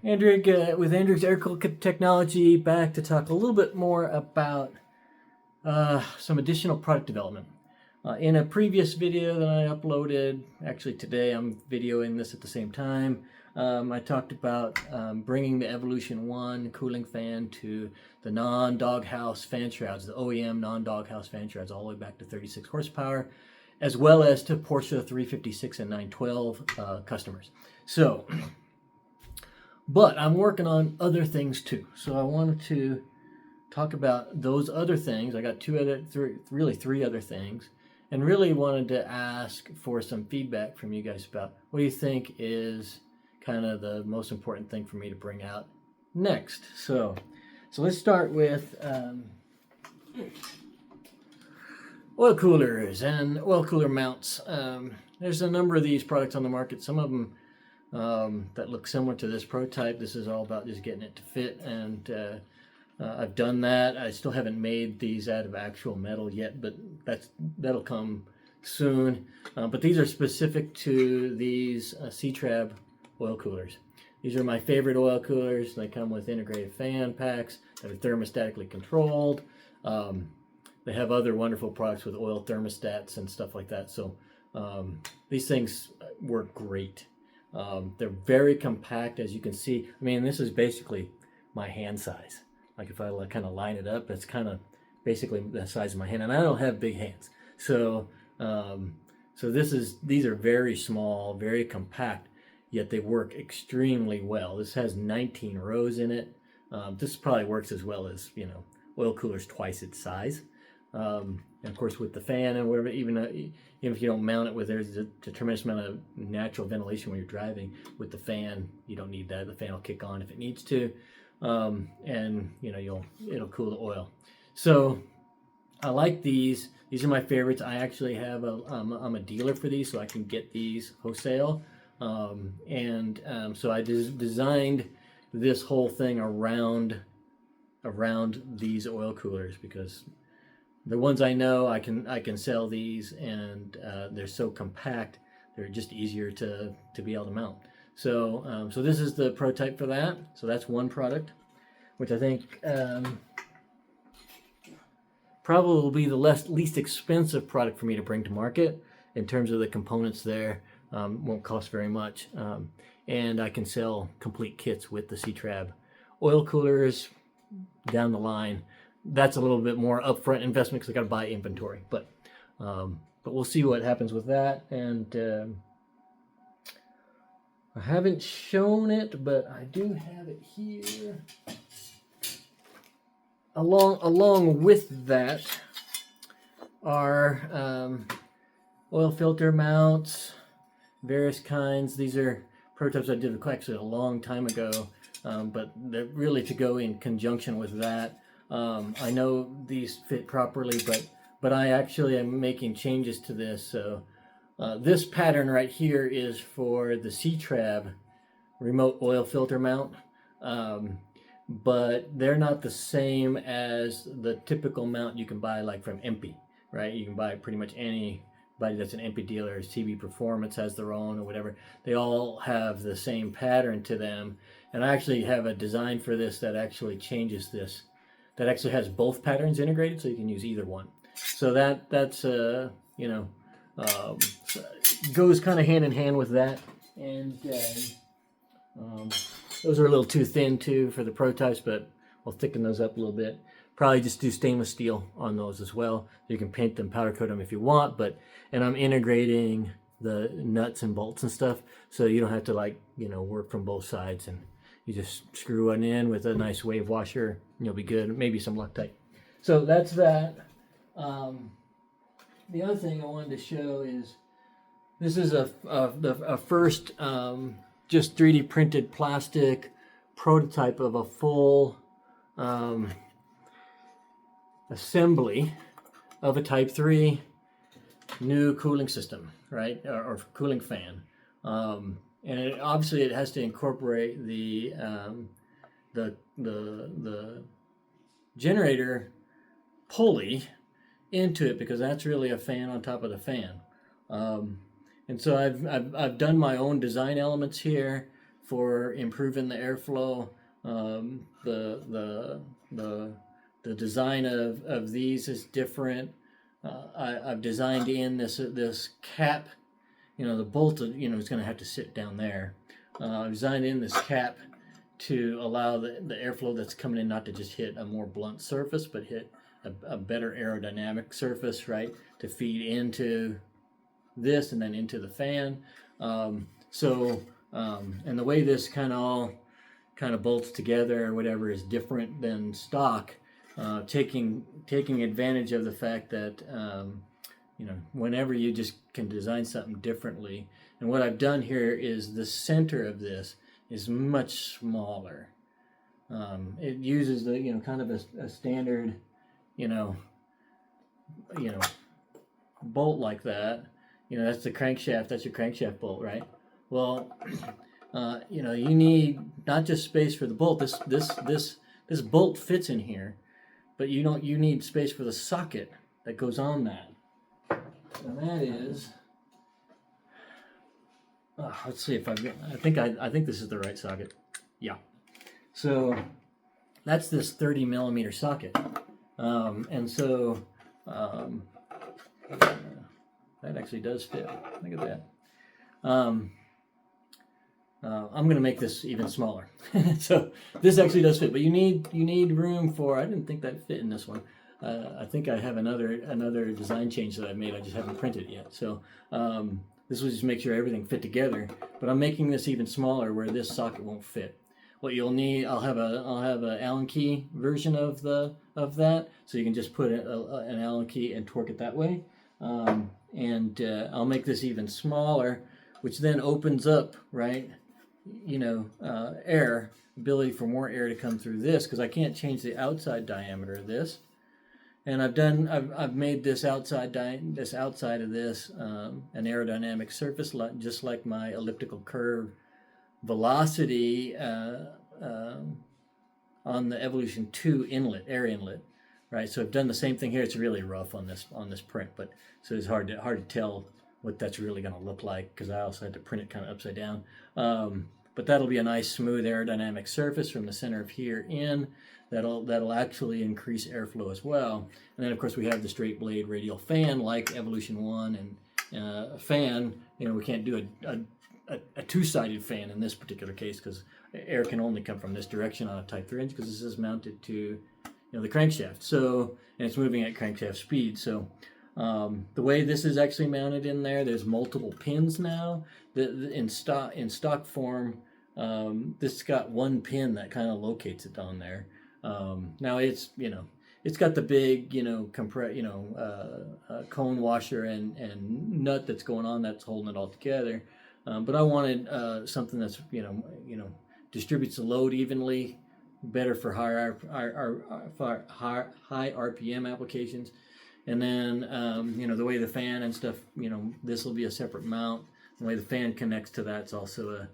Andrig with Andrig's Aircooled technology, back to talk a little bit more about some additional product development. In a previous video that I uploaded, actually today I'm videoing this at the same time, I talked about bringing the Evolution 1 cooling fan to the non-doghouse fan shrouds, the OEM non-doghouse fan shrouds, all the way back to 36 horsepower, as well as to Porsche 356 and 912 customers. So, but I'm working on other things too. So I wanted to talk about those other things. I got three other things, and really wanted to ask for some feedback from you guys about what do you think is kind of the most important thing for me to bring out next. So let's start with oil coolers and oil cooler mounts. There's a number of these products on the market. Some of them that look similar to this prototype. This is all about just getting it to fit, and I've done that. I still haven't made these out of actual metal yet, but that'll come soon. But these are specific to these C-Trab oil coolers. These are my favorite oil coolers. They come with integrated fan packs that are thermostatically controlled. They have other wonderful products with oil thermostats and stuff like that. So these things work great. They're very compact, as you can see. I mean, this is basically my hand size. Like if I kind of line it up, it's kind of basically the size of my hand, and I don't have big hands. So these are very small, very compact, yet they work extremely well. This has 19 rows in it. This probably works as well as, oil coolers twice its size. And of course with the fan and whatever, even if you don't mount it with, there's a tremendous amount of natural ventilation when you're driving. With the fan, you don't need that. The fan will kick on if it needs to, and it'll cool the oil. So I like these. These are my favorites. I actually have I'm a dealer for these, so I can get these wholesale. So I designed this whole thing around these oil coolers, because the ones I know I can sell these, and they're so compact, they're just easier to be able to mount. So this is the prototype for that. So that's one product, which I think probably will be the least expensive product for me to bring to market in terms of the components there. Won't cost very much, and I can sell complete kits with the C-Trab oil coolers down the line. That's a little bit more upfront investment because I got to buy inventory, but we'll see what happens with that. And I haven't shown it, but I do have it here. Along with that are oil filter mounts, various kinds. These are prototypes I did actually a long time ago, but they're really to go in conjunction with that. I know these fit properly, but I actually am making changes to this. So this pattern right here is for the C-Trab remote oil filter mount, but they're not the same as the typical mount you can buy like from MP, right? You can buy pretty much anybody that's an MP dealer. CB Performance has their own or whatever. They all have the same pattern to them, and I actually have a design for this that actually changes this. That actually has both patterns integrated, so you can use either one. So that's goes kind of hand in hand with that. And those are a little too thin too for the prototypes, but we'll thicken those up a little bit. Probably just do stainless steel on those as well. You can paint them, powder coat them if you want, and I'm integrating the nuts and bolts and stuff, so you don't have to work from both sides, and you just screw one in with a nice wave washer, and you'll be good. Maybe some Loctite. So that's that. The other thing I wanted to show is this is a first just 3D printed plastic prototype of a full assembly of a Type 3 new cooling system, right, or cooling fan. And obviously it has to incorporate the generator pulley into it, because that's really a fan on top of the fan. And so I've done my own design elements here for improving the airflow. The design of these is different. I've designed in this cap. The bolt, is going to have to sit down there. I've designed in this cap to allow the airflow that's coming in not to just hit a more blunt surface, but hit a better aerodynamic surface, right, to feed into this and then into the fan. And the way this kind of bolts together or whatever is different than stock, taking advantage of the fact that whenever you just can design something differently. And what I've done here is the center of this is much smaller. It uses the kind of a standard bolt like that. That's the crankshaft. That's your crankshaft bolt, right? Well, you need not just space for the bolt. This bolt fits in here, but you need space for the socket that goes on that. And that is, let's see if I think this is the right socket. Yeah. So that's this 30 millimeter socket. And so that actually does fit. Look at that. I'm going to make this even smaller. So this actually does fit, but you need room for. I didn't think that fit in this one. I think I have another design change that I made. I just haven't printed it yet. So this will just make sure everything fit together. But I'm making this even smaller where this socket won't fit. What you'll need, I'll have a Allen key version of that, so you can just put an Allen key and torque it that way. And I'll make this even smaller, which then opens up, right? Ability for more air to come through this, because I can't change the outside diameter of this. And I've made this outside of this an aerodynamic surface, just like my elliptical curve velocity on the Evolution 2 air inlet, right? So I've done the same thing here. It's really rough on this print, but so it's hard to tell what that's really going to look like, because I also had to print it kind of upside down. But that'll be a nice smooth aerodynamic surface from the center of here in. That'll actually increase airflow as well. And then of course we have the straight blade radial fan like Evolution 1 and fan. We can't do a two-sided fan in this particular case, because air can only come from this direction on a Type 3 engine, because this is mounted to the crankshaft. So, and it's moving at crankshaft speed. So the way this is actually mounted in there's multiple pins now. In stock form, this got one pin that kind of locates it on there. Now it's got the big cone washer and nut that's going on that's holding it all together. But I wanted something that's distributes the load evenly, better for high RPM applications. And then the way the fan and stuff, this will be a separate mount. The way the fan connects to that's also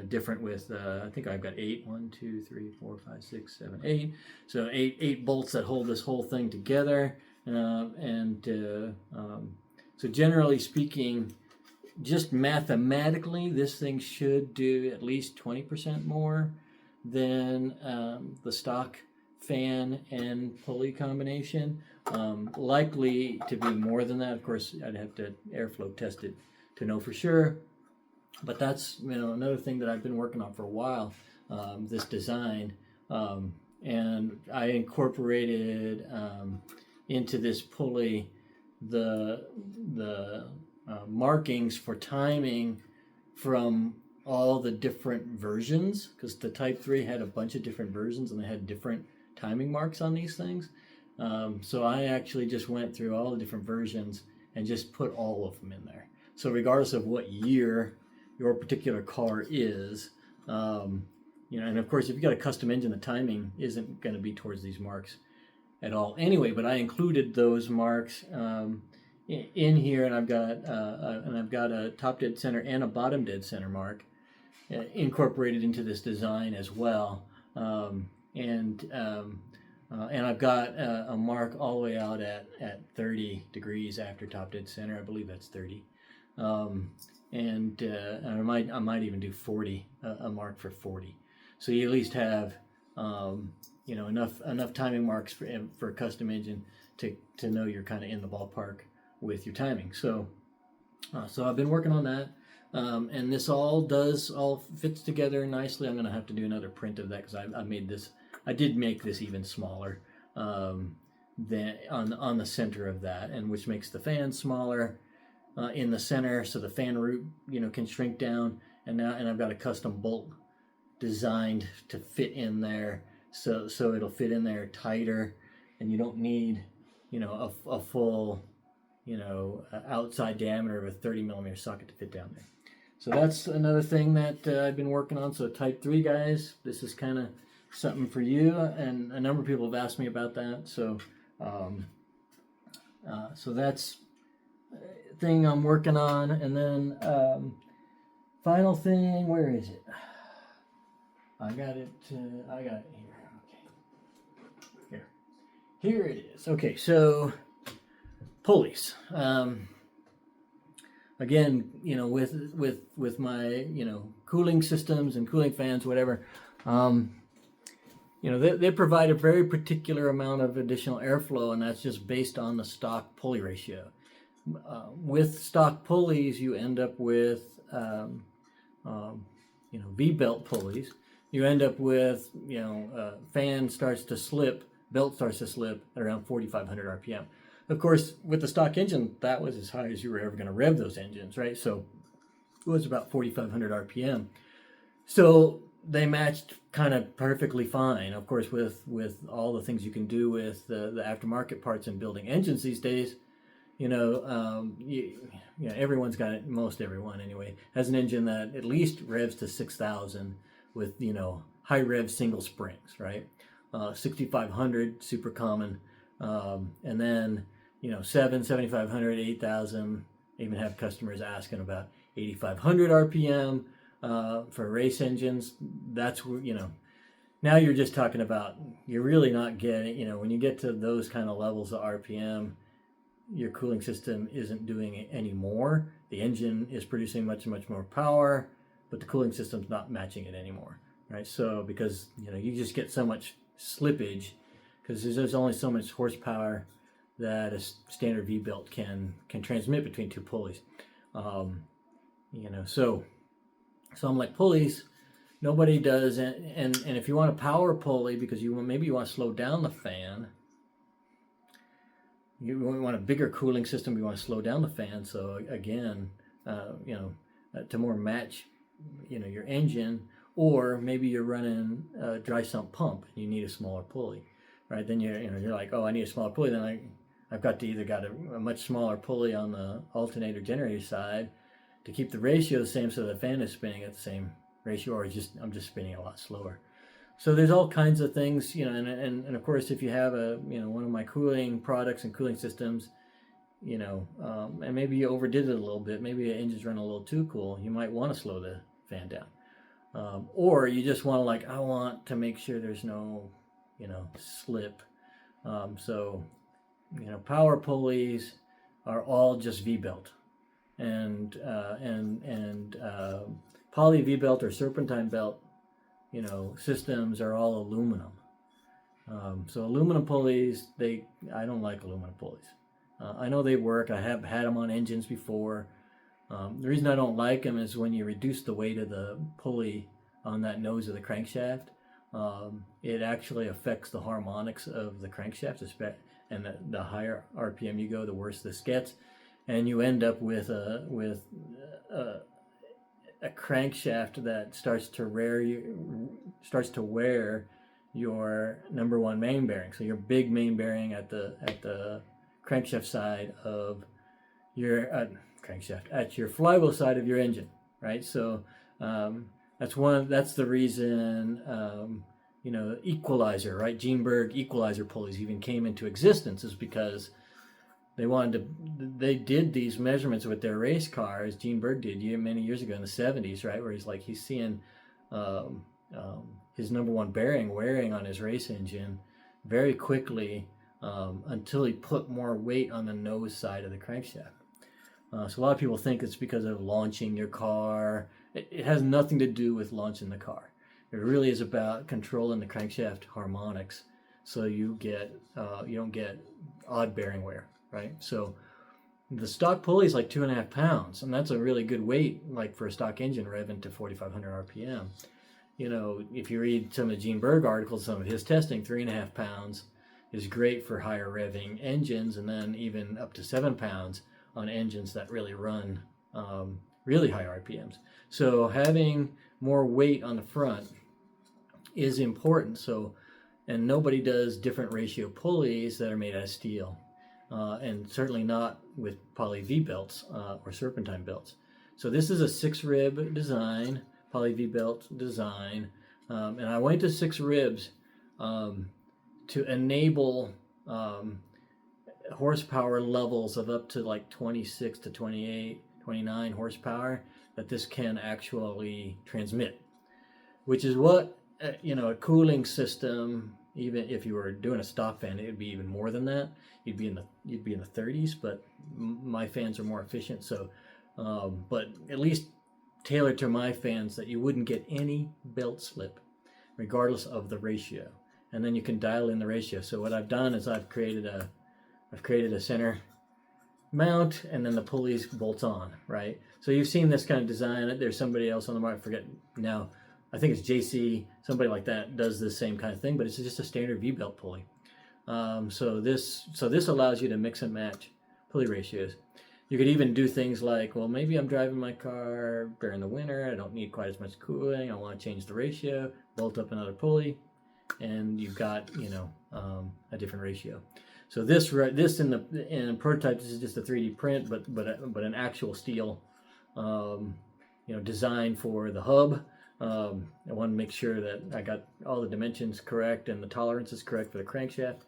different with I think I've got 8 so eight bolts that hold this whole thing together. So generally speaking, just mathematically, this thing should do at least 20% more than the stock fan and pulley combination. Likely to be more than that. Of course, I'd have to airflow test it to know for sure. But that's another thing that I've been working on for a while. This design, and I incorporated into this pulley the markings for timing from all the different versions, because the Type 3 had a bunch of different versions and they had different timing marks on these things. So I actually just went through all the different versions and just put all of them in there. So regardless of what year your particular car is, and of course if you've got a custom engine, the timing isn't going to be towards these marks at all anyway, but I included those marks in here, and I've got a top dead center and a bottom dead center mark incorporated into this design as well. And I've got a mark all the way out at 30 degrees after top dead center. I believe that's 30. and I might even do 40, a mark for 40. So you at least have enough timing marks for a custom engine to know you're kind of in the ballpark with your timing. So I've been working on that, and this all fits together nicely. I'm gonna have to do another print of that because I did make this even smaller than on the center of that, and which makes the fan smaller in the center, so the fan root can shrink down. And I've got a custom bolt designed to fit in there, so it'll fit in there tighter, and you don't need a full outside diameter of a 30 millimeter socket to fit down there. So that's another thing that I've been working on. So type 3 guys, this is kind of something for you, and a number of people have asked me about that. So so that's a thing I'm working on. And then final thing, where is it? I got it here. Okay, here it is. Okay, so pulleys. Again, with my cooling systems and cooling fans, whatever, they provide a very particular amount of additional airflow, and that's just based on the stock pulley ratio. With stock pulleys, you end up with V-belt pulleys. You end up with fan starts to slip, belt starts to slip at around 4,500 RPM. Of course, with the stock engine, that was as high as you were ever going to rev those engines, right? So it was about 4,500 RPM. So they matched kind of perfectly fine. Of course, with all the things you can do with the aftermarket parts and building engines these days, everyone's got it. Most everyone, anyway, has an engine that at least revs to 6,000 with high rev single springs, right? 6,500, super common, and then 7,500, 8,000. Even have customers asking about 8,500 RPM for race engines. That's where now you're just talking about, you're really not getting, when you get to those kind of levels of RPM, your cooling system isn't doing it anymore. The engine is producing much more power, but the cooling system's not matching it anymore, right? So because you just get so much slippage, because there's only so much horsepower that a standard V-belt can transmit between two pulleys. So I'm like, pulleys, nobody does, and if you want a power pulley because maybe you want to slow down the fan, you want a bigger cooling system, you want to slow down the fan. So again, to more match, your engine, or maybe you're running a dry sump pump and you need a smaller pulley, right? Then you're like, oh, I need a smaller pulley. Then I've got a much smaller pulley on the alternator generator side to keep the ratio the same, so the fan is spinning at the same ratio, or I'm just spinning a lot slower. So there's all kinds of things, and of course, if you have one of my cooling products and cooling systems, and maybe you overdid it a little bit, maybe the engine's running a little too cool, you might want to slow the fan down, or you just want to I want to make sure there's no, slip. So power pulleys are all just V-belt, and poly V-belt or serpentine belt systems are all aluminum. So aluminum pulleys, I don't like aluminum pulleys. I know they work. I have had them on engines before. The reason I don't like them is when you reduce the weight of the pulley on that nose of the crankshaft, it actually affects the harmonics of the crankshaft, and the higher RPM you go, the worse this gets, and you end up with a crankshaft that starts to wear your number one main bearing. So your big main bearing at the crankshaft side of your crankshaft, at your flywheel side of your engine, right? So that's the reason equalizer, right? Gene-Berg equalizer pulleys even came into existence, is because they did these measurements with their race cars. Gene-Berg did many years ago in the 70s, right? Where he's seeing his number one bearing wearing on his race engine very quickly until he put more weight on the nose side of the crankshaft. So a lot of people think it's because of launching your car. It has nothing to do with launching the car. It really is about controlling the crankshaft harmonics, so you don't get odd bearing wear, right? So the stock pulley is like 2.5 pounds, and that's a really good weight, like for a stock engine revving to 4,500 RPM. You know, if you read some of Gene Berg articles, some of his testing, 3.5 pounds is great for higher revving engines, and then even up to 7 pounds on engines that really run really high RPMs. So having more weight on the front is important. So, and nobody does different ratio pulleys that are made out of steel, and certainly not with poly V belts or serpentine belts. So this is a 6-rib design, poly V belt design, and I went to 6 ribs to enable horsepower levels of up to like 26 to 28, 29 horsepower that this can actually transmit, which is what a cooling system, even if you were doing a stock fan, it would be even more than that. You'd be in the 30s, but my fans are more efficient. So, but at least tailored to my fans that you wouldn't get any belt slip, regardless of the ratio. And then you can dial in the ratio. So what I've done is I've created a center mount, and then the pulleys bolts on, right? So you've seen this kind of design. There's somebody else on the market, I forget now, I think it's JC, somebody like that does the same kind of thing, but it's just a standard V-belt pulley. So this allows you to mix and match pulley ratios. You could even do things like, well, maybe I'm driving my car during the winter, I don't need quite as much cooling, I want to change the ratio, bolt up another pulley, and you've got a different ratio. So this in prototype, this is just a 3D print, but an actual steel design for the hub. I want to make sure that I got all the dimensions correct and the tolerances correct for the crankshaft.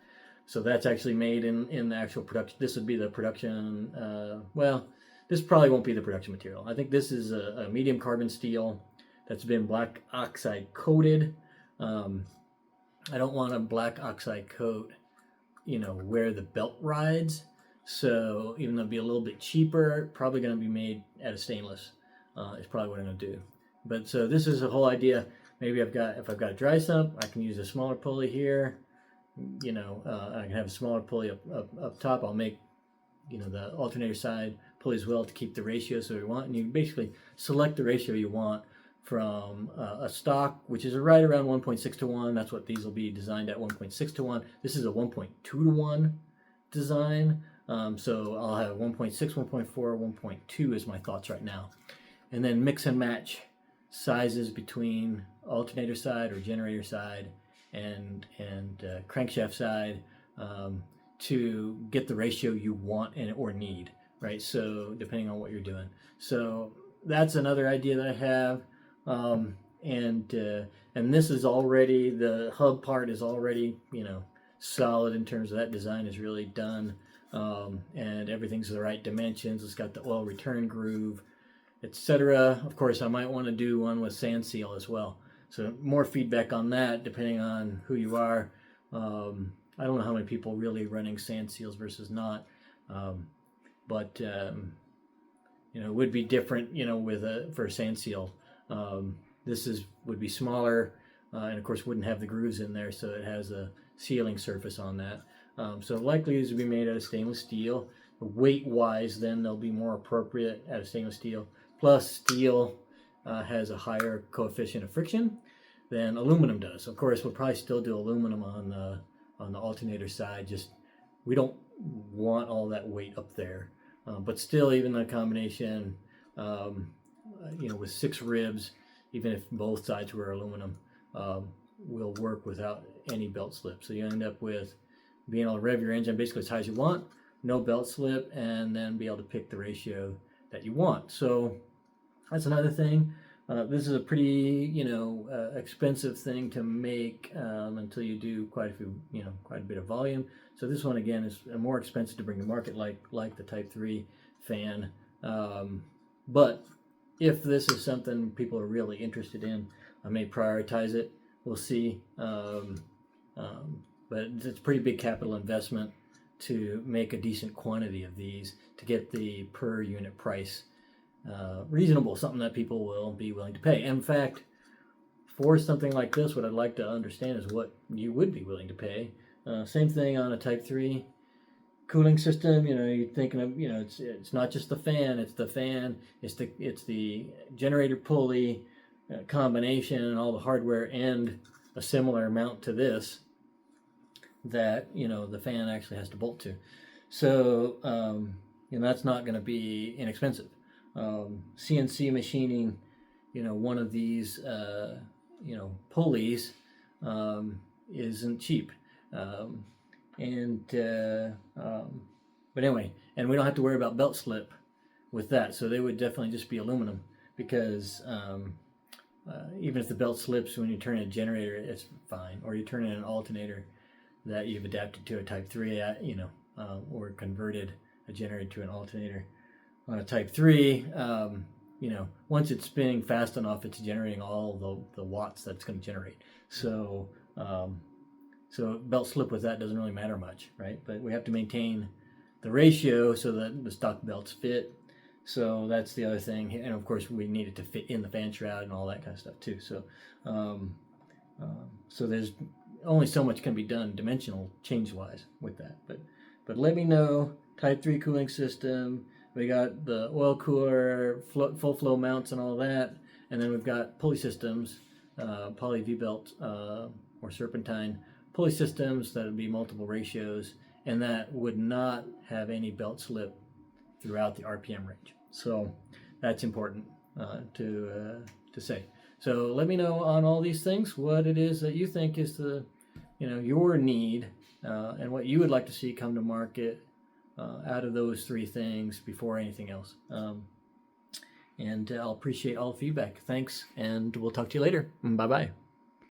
So that's actually made in the actual production. This would be the production. Well, this probably won't be the production material. I think this is a medium carbon steel that's been black oxide coated. I don't want a black oxide coat, where the belt rides. So even though it'd be a little bit cheaper, probably going to be made out of stainless. Is probably what I'm going to do. But so this is the whole idea. Maybe if I've got a dry sump, I can use a smaller pulley here. I can have a smaller pulley up top. I'll make, the alternator side pulley as well to keep the ratio so you want. And you basically select the ratio you want from a stock, which is right around 1.6 to 1. That's what these will be designed at, 1.6 to 1. This is a 1.2 to 1 design. So I'll have 1.6, 1.4, 1.2 is my thoughts right now. And then mix and match sizes between alternator side or generator side and crankshaft side to get the ratio you want or need, right? So depending on what you're doing. So that's another idea that I have. And this is already, the hub part is already, solid in terms of that design is really done. And everything's the right dimensions. It's got the oil return groove, etc. Of course, I might want to do one with sand seal as well. So more feedback on that, depending on who you are. I don't know how many people really running sand seals versus not, but it would be different, for a sand seal. This would be smaller, and of course wouldn't have the grooves in there, so it has a sealing surface on that. So likely these would be made out of stainless steel. Weight-wise, then they'll be more appropriate out of stainless steel. Plus, steel has a higher coefficient of friction than aluminum does. Of course, we'll probably still do aluminum on the alternator side. Just we don't want all that weight up there. But still, even the combination, with 6 ribs, even if both sides were aluminum, will work without any belt slip. So you end up with being able to rev your engine basically as high as you want, no belt slip, and then be able to pick the ratio that you want. So that's another thing. This is a pretty, expensive thing to make until you do quite a bit of volume. So this one again is more expensive to bring to market, like the Type 3 fan. But if this is something people are really interested in, I may prioritize it. We'll see. But it's a pretty big capital investment. to make a decent quantity of these to get the per unit price reasonable, something that people will be willing to pay. In fact, for something like this, what I'd like to understand is what you would be willing to pay. Same thing on a Type 3 cooling system. You're thinking of, it's not just the fan, it's the generator pulley combination and all the hardware and a similar amount to this that the fan actually has to bolt to. So that's not going to be inexpensive. CNC machining, one of these pulleys isn't cheap. But anyway, and we don't have to worry about belt slip with that. So they would definitely just be aluminum, because even if the belt slips when you turn a generator, it's fine. Or you turn in an alternator that you've adapted to a Type 3, or converted a generator to an alternator on a Type 3, once it's spinning fast enough, it's generating all the watts that it's going to generate. So belt slip with that doesn't really matter much, right? But we have to maintain the ratio so that the stock belts fit. So that's the other thing. And of course, we need it to fit in the fan shroud and all that kind of stuff too. So, so there's only so much can be done dimensional change-wise with that. But let me know. Type 3 cooling system. We got the oil cooler, full flow mounts and all that. And then we've got pulley systems, poly V-belt or serpentine pulley systems that would be multiple ratios, and that would not have any belt slip throughout the RPM range. So that's important to say. So let me know on all these things what it is that you think is your need and what you would like to see come to market out of those three things before anything else. And I'll appreciate all the feedback. Thanks, and we'll talk to you later. Bye-bye.